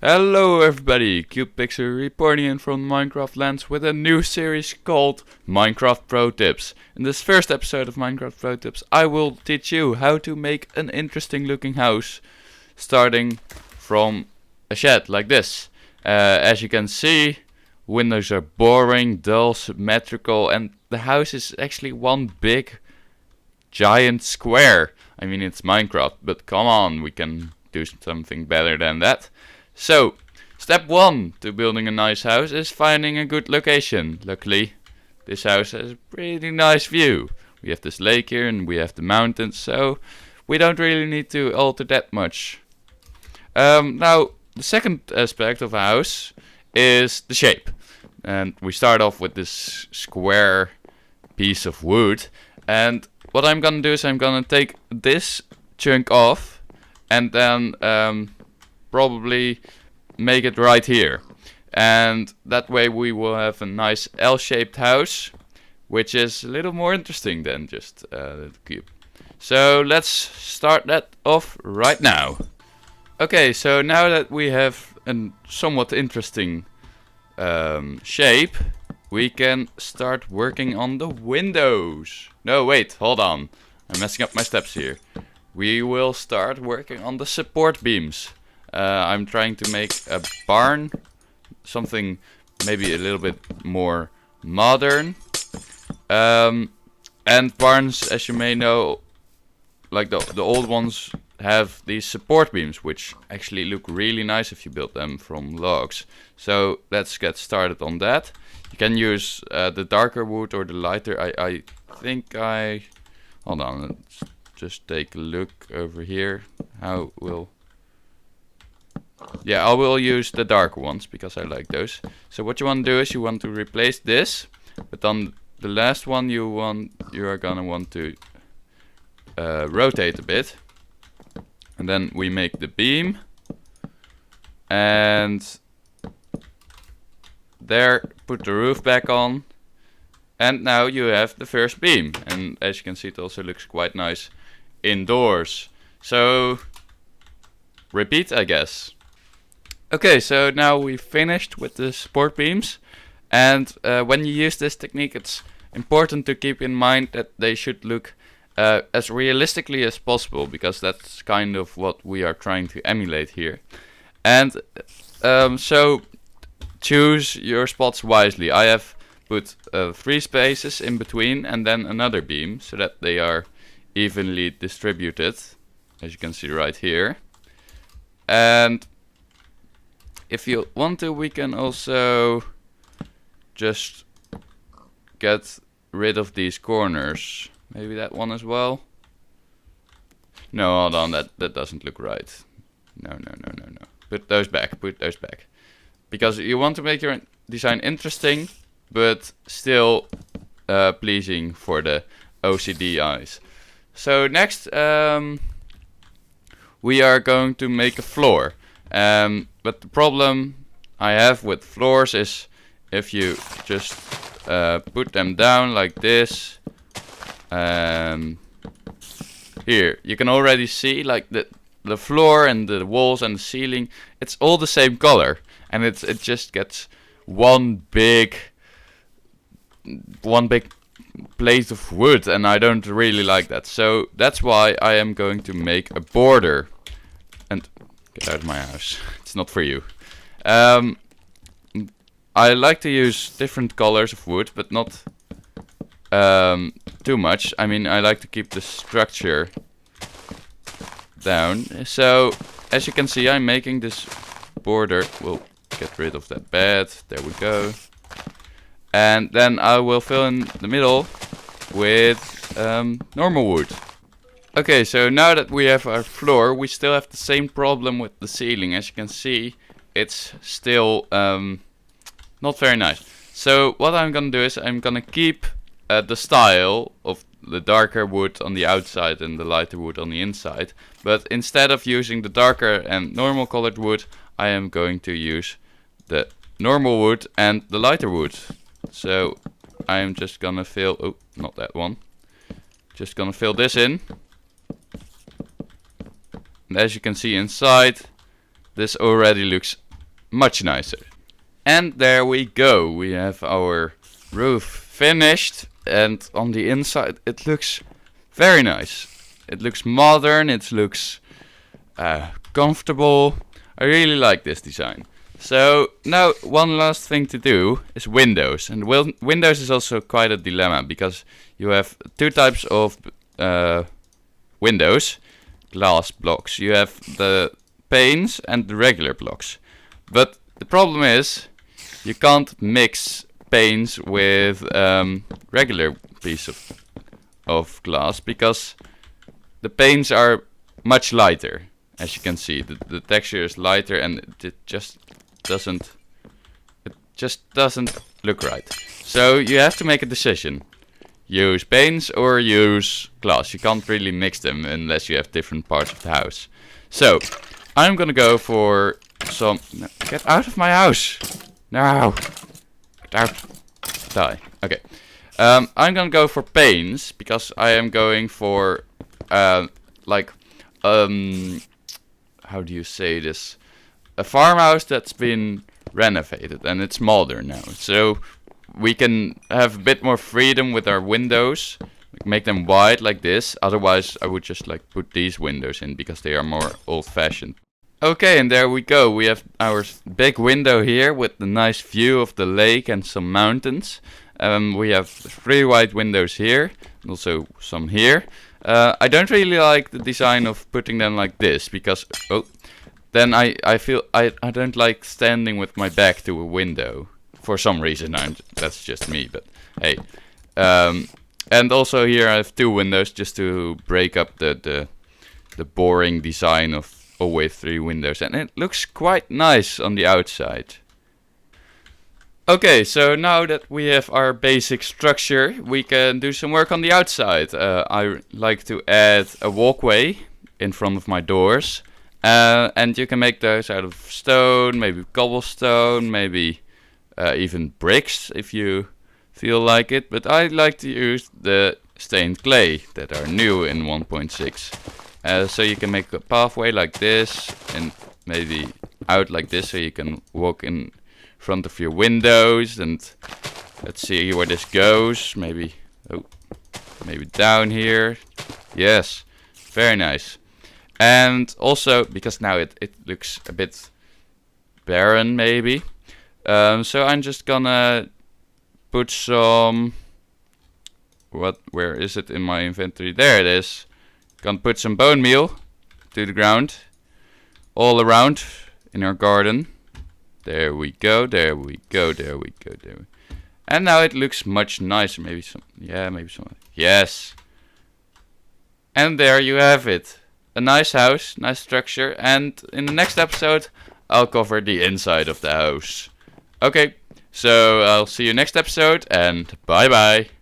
Hello everybody, CubePixel reporting in from Minecraft Lands with a new series called Minecraft Pro Tips. In this first episode of Minecraft Pro Tips, I will teach you how to make an interesting looking house, starting from a shed like this. As you can see, windows are boring, dull, symmetrical, and the house is actually one big, giant square. I mean, it's Minecraft, but come on, we can do something better than that. So, step 1 to building a nice house is finding a good location. Luckily, this house has a pretty nice view. We have this lake here and we have the mountains, so we don't really need to alter that much. Now, the second aspect of a house is the shape. And we start off with this square piece of wood. And what I'm gonna do is I'm gonna take this chunk off and then probably make it right here, and that way we will have a nice L-shaped house, which is a little more interesting than just the cube. So let's start that off right now. Okay, so now that we have a somewhat interesting shape, we can start working on the windows. No, wait, hold on, I'm messing up my steps here. We will start working on the support beams. I'm trying to make a barn, something maybe a little bit more modern. And barns, as you may know, like the old ones, have these support beams, which actually look really nice if you build them from logs. So let's get started on that. You can use the darker wood or the lighter. I think hold on, let's just take a look over here. How will... Yeah, I will use the darker ones because I like those. So what you want to do is you want to replace this, but on the last one you are gonna want to rotate a bit, and then we make the beam, and there, put the roof back on, and now you have the first beam. And as you can see, it also looks quite nice indoors. So repeat, I guess. Okay, so now we've finished with the support beams, and when you use this technique, it's important to keep in mind that they should look as realistically as possible, because that's kind of what we are trying to emulate here. And so choose your spots wisely. I have put 3 spaces in between and then another beam, so that they are evenly distributed, as you can see right here. And if you want to, we can also just get rid of these corners. Maybe that one as well. No, hold on, that doesn't look right. No. Put those back, because you want to make your design interesting, but still pleasing for the OCD eyes. So next, we are going to make a floor. But the problem I have with floors is if you just put them down like this. Here you can already see like the floor and the walls and the ceiling, it's all the same color, and it just gets one big plate of wood, and I don't really like that. So that's why I am going to make a border. And get out of my house, it's not for you. I like to use different colors of wood, but not too much. I mean, I like to keep the structure down. So as you can see, I'm making this border. We'll get rid of that bed, there we go. And then I will fill in the middle with normal wood. Okay, so now that we have our floor, we still have the same problem with the ceiling. As you can see, it's still not very nice. So what I'm gonna do is I'm gonna keep the style of the darker wood on the outside and the lighter wood on the inside. But instead of using the darker and normal colored wood, I am going to use the normal wood and the lighter wood. So I am just gonna fill, oh, not that one. Just gonna fill this in. And as you can see inside, this already looks much nicer. And there we go. We have our roof finished. And on the inside it looks very nice. It looks modern. It looks comfortable. I really like this design. So now one last thing to do is windows. And windows is also quite a dilemma, because you have two types of windows, glass blocks. You have the panes and the regular blocks. But the problem is you can't mix panes with regular piece of glass, because the panes are much lighter. As you can see, the texture is lighter, and it just doesn't look right. So you have to make a decision. Use paints or use glass. You can't really mix them unless you have different parts of the house. So I'm gonna go for some... No, get out of my house! No! Get out! Die. Okay. I'm gonna go for paints, because I am going for how do you say this? A farmhouse that's been renovated and it's modern now. So we can have a bit more freedom with our windows, make them wide like this. Otherwise I would just like put these windows in, because they are more old-fashioned. Okay, and there we go. We have our big window here with the nice view of the lake and some mountains. We have 3 white windows here, and also some here. I don't really like the design of putting them like this, because then I feel I don't like standing with my back to a window for some reason. That's just me, but hey. And also here I have 2 windows, just to break up the boring design of always 3 windows, and it looks quite nice on the outside. Okay, so now that we have our basic structure, we can do some work on the outside. I like to add a walkway in front of my doors. And you can make those out of stone, maybe cobblestone, maybe even bricks if you feel like it. But I like to use the stained clay that are new in 1.6. So you can make a pathway like this, and maybe out like this, so you can walk in front of your windows. And let's see where this goes. Maybe down here. Yes, very nice. And also, because now it looks a bit barren maybe, so I'm just gonna put some... where is it in my inventory? There it is. Gonna put some bone meal to the ground all around in our garden. There we go, there we go, there we go, there we go. And now it looks much nicer. Maybe some... Yes. And there you have it. A nice house, nice structure, and in the next episode I'll cover the inside of the house. Okay, so I'll see you next episode, and bye bye.